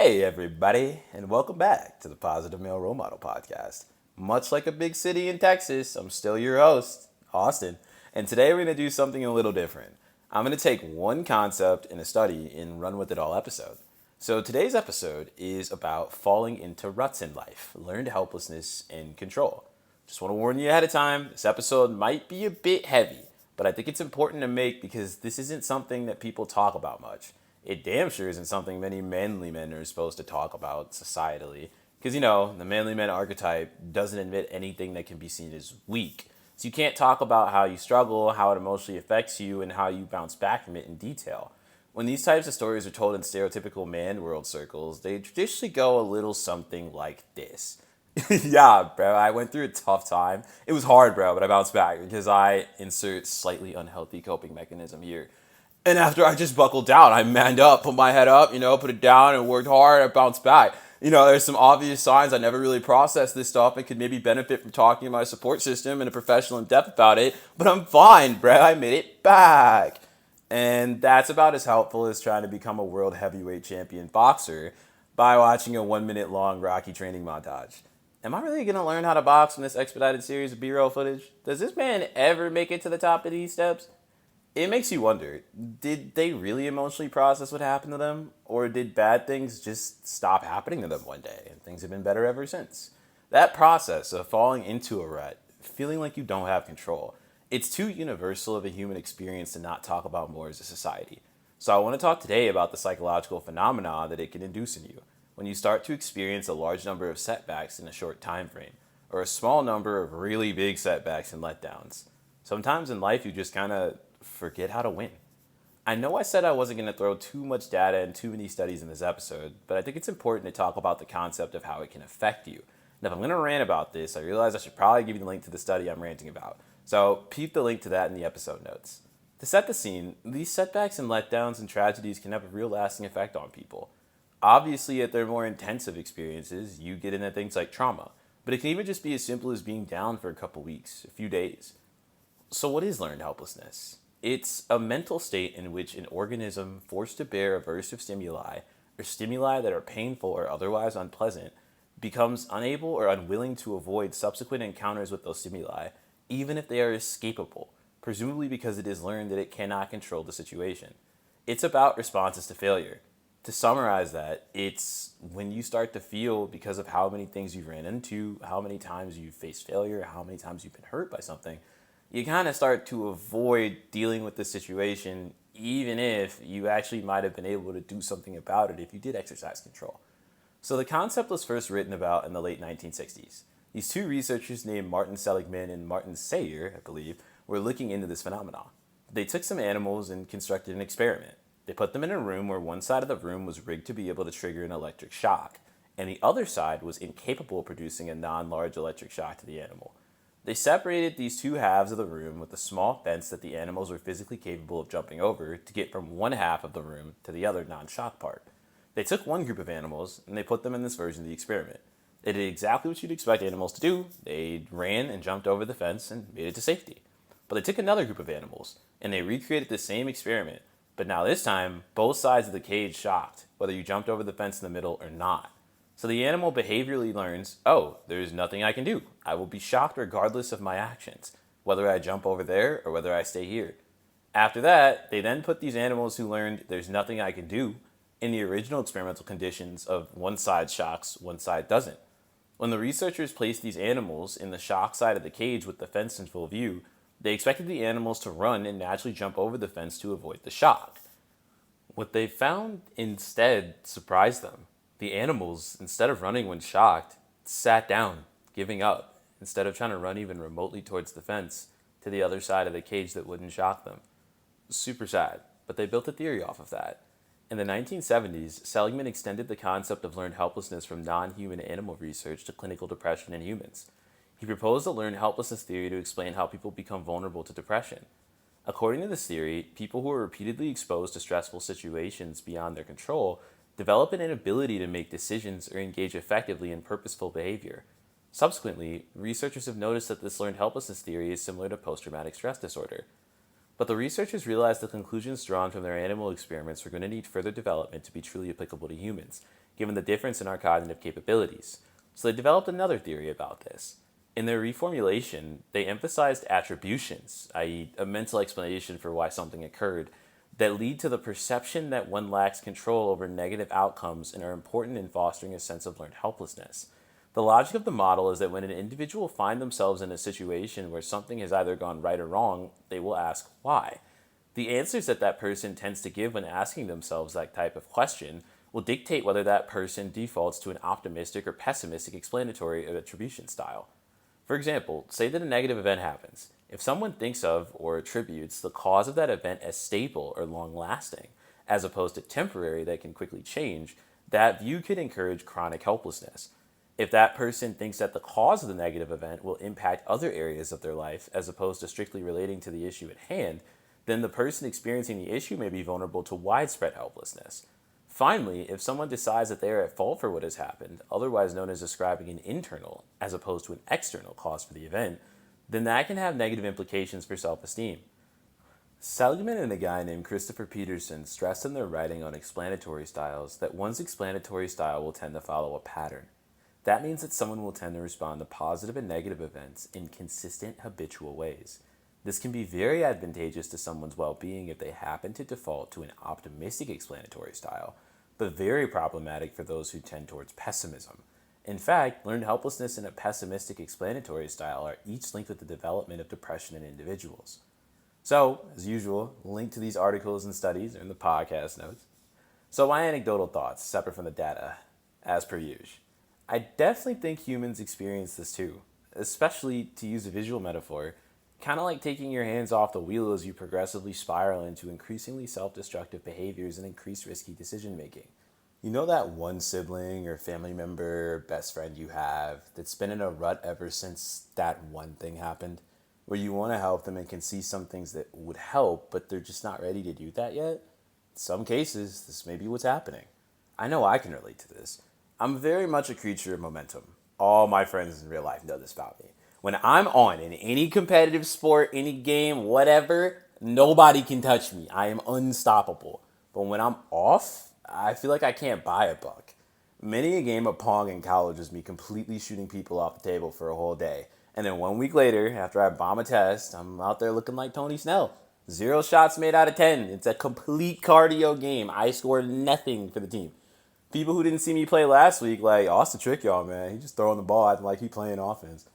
Hey, everybody, and welcome back to the Positive Male Role Model Podcast. Much like a big city in Texas, I'm still your host, Austin, and today we're going to do something a little different. I'm going to take one concept in a study and run with it all episode. So today's episode is about falling into ruts in life, learned helplessness, and control. Just want to warn you ahead of time, this episode might be a bit heavy, but I think it's important to make because this isn't something that people talk about much. It damn sure isn't something many manly men are supposed to talk about societally. Because, the manly man archetype doesn't admit anything that can be seen as weak. So you can't talk about how you struggle, how it emotionally affects you, and how you bounce back from it in detail. When these types of stories are told in stereotypical man world circles, they traditionally go a little something like this. Yeah, bro, I went through a tough time. It was hard, bro, but I bounced back because I insert slightly unhealthy coping mechanism here. And after I just buckled down, I manned up, put my head up, put it down and worked hard. I bounced back. There's some obvious signs I never really processed this stuff and could maybe benefit from talking to my support system and a professional in depth about it. But I'm fine, bro. I made it back. And that's about as helpful as trying to become a world heavyweight champion boxer by watching a 1 minute long Rocky training montage. Am I really going to learn how to box from this expedited series of B-roll footage? Does this man ever make it to the top of these steps? It makes you wonder, did they really emotionally process what happened to them? Or did bad things just stop happening to them one day and things have been better ever since? That process of falling into a rut, feeling like you don't have control, it's too universal of a human experience to not talk about more as a society. So I want to talk today about the psychological phenomena that it can induce in you when you start to experience a large number of setbacks in a short time frame, or a small number of really big setbacks and letdowns. Sometimes in life you just kind of forget how to win. I know I said I wasn't going to throw too much data and too many studies in this episode, but I think it's important to talk about the concept of how it can affect you. And if I'm going to rant about this, I realize I should probably give you the link to the study I'm ranting about. So peep the link to that in the episode notes. To set the scene, these setbacks and letdowns and tragedies can have a real lasting effect on people. Obviously, at their more intensive experiences, you get into things like trauma, but it can even just be as simple as being down for a couple weeks, a few days. So what is learned helplessness? It's a mental state in which an organism forced to bear aversive stimuli, or stimuli that are painful or otherwise unpleasant, becomes unable or unwilling to avoid subsequent encounters with those stimuli, even if they are escapable, presumably because it is learned that it cannot control the situation. It's about responses to failure. To summarize that, it's when you start to feel, because of how many things you've ran into, how many times you've faced failure, how many times you've been hurt by something, you kind of start to avoid dealing with the situation, even if you actually might have been able to do something about it if you did exercise control. So the concept was first written about in the late 1960s. These two researchers named Martin Seligman and Martin Sayer, I believe, were looking into this phenomenon. They took some animals and constructed an experiment. They put them in a room where one side of the room was rigged to be able to trigger an electric shock, and the other side was incapable of producing a non-large electric shock to the animal. They separated these two halves of the room with a small fence that the animals were physically capable of jumping over to get from one half of the room to the other non-shock part. They took one group of animals and they put them in this version of the experiment. They did exactly what you'd expect animals to do. They ran and jumped over the fence and made it to safety. But they took another group of animals and they recreated the same experiment, but now this time, both sides of the cage shocked, whether you jumped over the fence in the middle or not. So the animal behaviorally learns, oh, there's nothing I can do. I will be shocked regardless of my actions, whether I jump over there or whether I stay here. After that, they then put these animals who learned there's nothing I can do in the original experimental conditions of one side shocks, one side doesn't. When the researchers placed these animals in the shock side of the cage with the fence in full view, they expected the animals to run and naturally jump over the fence to avoid the shock. What they found instead surprised them. The animals, instead of running when shocked, sat down, giving up, instead of trying to run even remotely towards the fence to the other side of the cage that wouldn't shock them. Super sad, but they built a theory off of that. In the 1970s, Seligman extended the concept of learned helplessness from non-human animal research to clinical depression in humans. He proposed a learned helplessness theory to explain how people become vulnerable to depression. According to this theory, people who are repeatedly exposed to stressful situations beyond their control develop an inability to make decisions or engage effectively in purposeful behavior. Subsequently, researchers have noticed that this learned helplessness theory is similar to post-traumatic stress disorder. But the researchers realized the conclusions drawn from their animal experiments were going to need further development to be truly applicable to humans, given the difference in our cognitive capabilities. So they developed another theory about this. In their reformulation, they emphasized attributions, i.e., a mental explanation for why something occurred, that lead to the perception that one lacks control over negative outcomes and are important in fostering a sense of learned helplessness. The logic of the model is that when an individual finds themselves in a situation where something has either gone right or wrong, they will ask why. The answers that that person tends to give when asking themselves that type of question will dictate whether that person defaults to an optimistic or pessimistic explanatory attribution style. For example, say that a negative event happens. If someone thinks of or attributes the cause of that event as stable or long lasting, as opposed to temporary that can quickly change, that view could encourage chronic helplessness. If that person thinks that the cause of the negative event will impact other areas of their life as opposed to strictly relating to the issue at hand, then the person experiencing the issue may be vulnerable to widespread helplessness. Finally, if someone decides that they are at fault for what has happened, otherwise known as ascribing an internal as opposed to an external cause for the event, then that can have negative implications for self-esteem. Seligman and a guy named Christopher Peterson stressed in their writing on explanatory styles that one's explanatory style will tend to follow a pattern. That means that someone will tend to respond to positive and negative events in consistent, habitual ways. This can be very advantageous to someone's well-being if they happen to default to an optimistic explanatory style, but very problematic for those who tend towards pessimism. In fact, learned helplessness and a pessimistic explanatory style are each linked with the development of depression in individuals. So, as usual, link to these articles and studies are in the podcast notes. So my anecdotal thoughts, separate from the data, as per usual. I definitely think humans experience this too, especially, to use a visual metaphor, kind of like taking your hands off the wheel as you progressively spiral into increasingly self-destructive behaviors and increased risky decision making. You know that one sibling or family member or best friend you have that's been in a rut ever since that one thing happened, where you want to help them and can see some things that would help, but they're just not ready to do that yet? In some cases, this may be what's happening. I know I can relate to this. I'm very much a creature of momentum. All my friends in real life know this about me. When I'm on in any competitive sport, any game, whatever, nobody can touch me. I am unstoppable. But when I'm off, I feel like I can't buy a buck. Many a game of Pong in college was me completely shooting people off the table for a whole day. And then 1 week later, after I bomb a test, I'm out there looking like Tony Snell. 0 shots made out of 10. It's a complete cardio game. I scored nothing for the team. People who didn't see me play last week, like, Austin trick y'all, man. He just throwing the ball acting like he playing offense.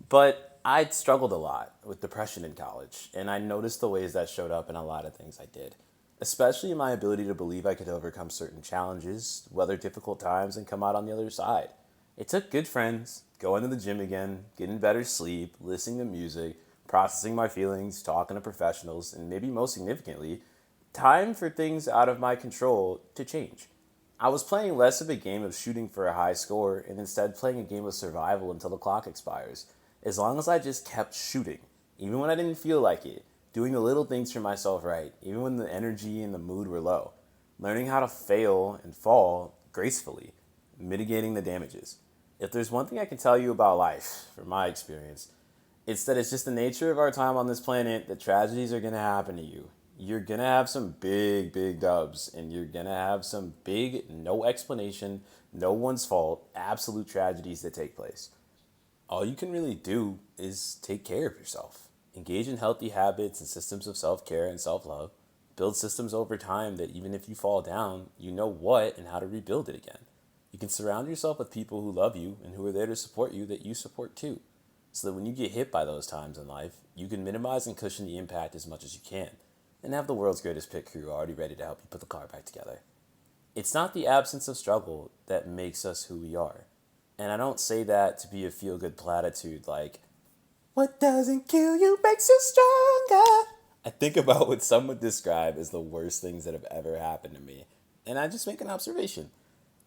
But I struggled a lot with depression in college, and I noticed the ways that showed up in a lot of things I did, especially in my ability to believe I could overcome certain challenges, weather difficult times, and come out on the other side. It took good friends, going to the gym again, getting better sleep, listening to music, processing my feelings, talking to professionals, and maybe most significantly, time for things out of my control to change. I was playing less of a game of shooting for a high score and instead playing a game of survival until the clock expires. As long as I just kept shooting, even when I didn't feel like it, doing the little things for myself right, even when the energy and the mood were low, learning how to fail and fall gracefully, mitigating the damages. If there's one thing I can tell you about life, from my experience, it's that it's just the nature of our time on this planet that tragedies are going to happen to you. You're going to have some big, big dubs, and you're going to have some big, no explanation, no one's fault, absolute tragedies that take place. All you can really do is take care of yourself. Engage in healthy habits and systems of self-care and self-love. Build systems over time that even if you fall down, you know what and how to rebuild it again. You can surround yourself with people who love you and who are there to support you that you support too. So that when you get hit by those times in life, you can minimize and cushion the impact as much as you can, and have the world's greatest pit crew already ready to help you put the car back together. It's not the absence of struggle that makes us who we are. And I don't say that to be a feel-good platitude like, what doesn't kill you makes you stronger. I think about what some would describe as the worst things that have ever happened to me, and I just make an observation.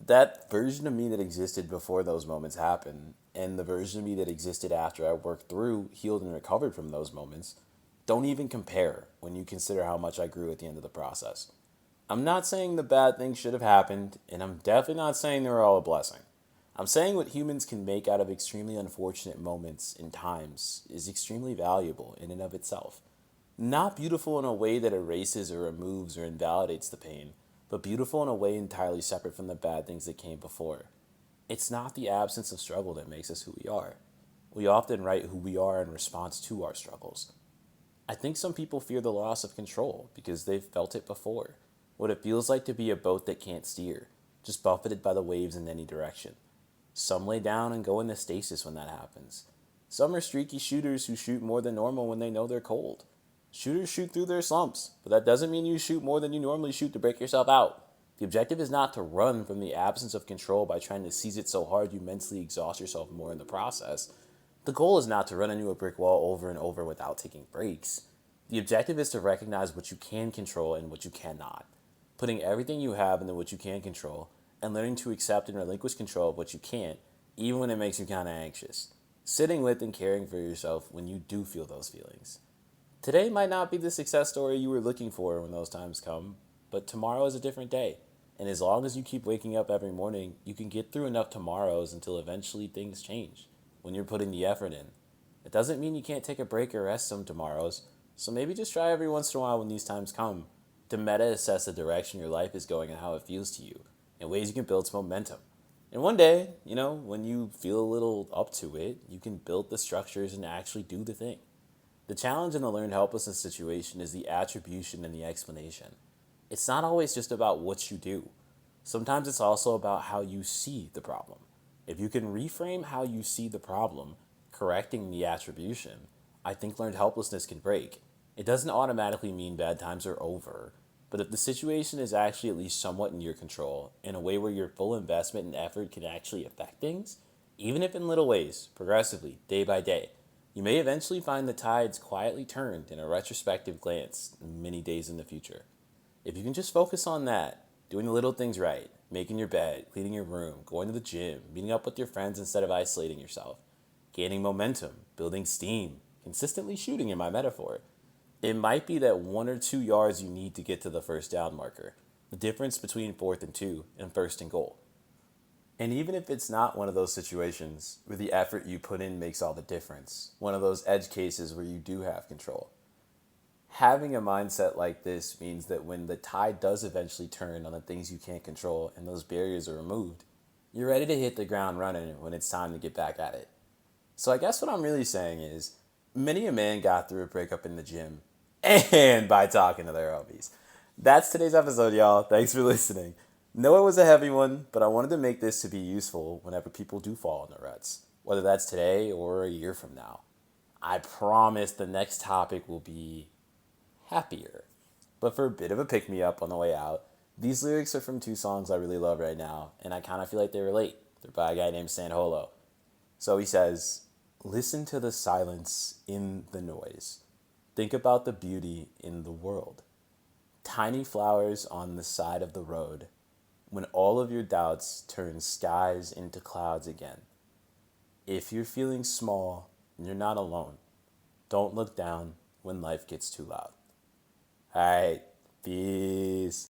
That version of me that existed before those moments happened, and the version of me that existed after I worked through, healed, and recovered from those moments, don't even compare when you consider how much I grew at the end of the process. I'm not saying the bad things should have happened, and I'm definitely not saying they were all a blessing. I'm saying what humans can make out of extremely unfortunate moments and times is extremely valuable in and of itself. Not beautiful in a way that erases or removes or invalidates the pain, but beautiful in a way entirely separate from the bad things that came before. It's not the absence of struggle that makes us who we are. We often write who we are in response to our struggles. I think some people fear the loss of control because they've felt it before. What it feels like to be a boat that can't steer, just buffeted by the waves in any direction. Some lay down and go into stasis when that happens. Some are streaky shooters who shoot more than normal when they know they're cold. Shooters shoot through their slumps, but that doesn't mean you shoot more than you normally shoot to break yourself out. The objective is not to run from the absence of control by trying to seize it so hard you mentally exhaust yourself more in the process. The goal is not to run into a brick wall over and over without taking breaks. The objective is to recognize what you can control and what you cannot, putting everything you have into what you can control, and learning to accept and relinquish control of what you can't, even when it makes you kind of anxious. Sitting with and caring for yourself when you do feel those feelings. Today might not be the success story you were looking for when those times come, but tomorrow is a different day. And as long as you keep waking up every morning, you can get through enough tomorrows until eventually things change when you're putting the effort in. It doesn't mean you can't take a break or rest some tomorrows, so maybe just try every once in a while when these times come to meta-assess the direction your life is going and how it feels to you, and ways you can build some momentum. And one day, when you feel a little up to it, you can build the structures and actually do the thing. The challenge in the learned helplessness situation is the attribution and the explanation. It's not always just about what you do. Sometimes it's also about how you see the problem. If you can reframe how you see the problem, correcting the attribution, I think learned helplessness can break. It doesn't automatically mean bad times are over, but if the situation is actually at least somewhat in your control, in a way where your full investment and effort can actually affect things, even if in little ways, progressively, day by day, you may eventually find the tides quietly turned in a retrospective glance many days in the future. If you can just focus on that, doing the little things right, making your bed, cleaning your room, going to the gym, meeting up with your friends instead of isolating yourself, gaining momentum, building steam, consistently shooting in my metaphor, it might be that 1 or 2 yards you need to get to the first down marker, the difference between 4th and 2 and 1st and goal. And even if it's not one of those situations where the effort you put in makes all the difference, one of those edge cases where you do have control, having a mindset like this means that when the tide does eventually turn on the things you can't control and those barriers are removed, you're ready to hit the ground running when it's time to get back at it. So I guess what I'm really saying is, many a man got through a breakup in the gym and by talking to their homies. That's today's episode, y'all. Thanks for listening. Know it was a heavy one, but I wanted to make this to be useful whenever people do fall in the ruts, whether that's today or a year from now. I promise the next topic will be happier. But for a bit of a pick-me-up on the way out, these lyrics are from 2 songs I really love right now, and I kind of feel like they relate. They're by a guy named San Holo. So he says, listen to the silence in the noise. Think about the beauty in the world. Tiny flowers on the side of the road. When all of your doubts turn skies into clouds again. If you're feeling small, you're not alone. Don't look down when life gets too loud. All right, peace.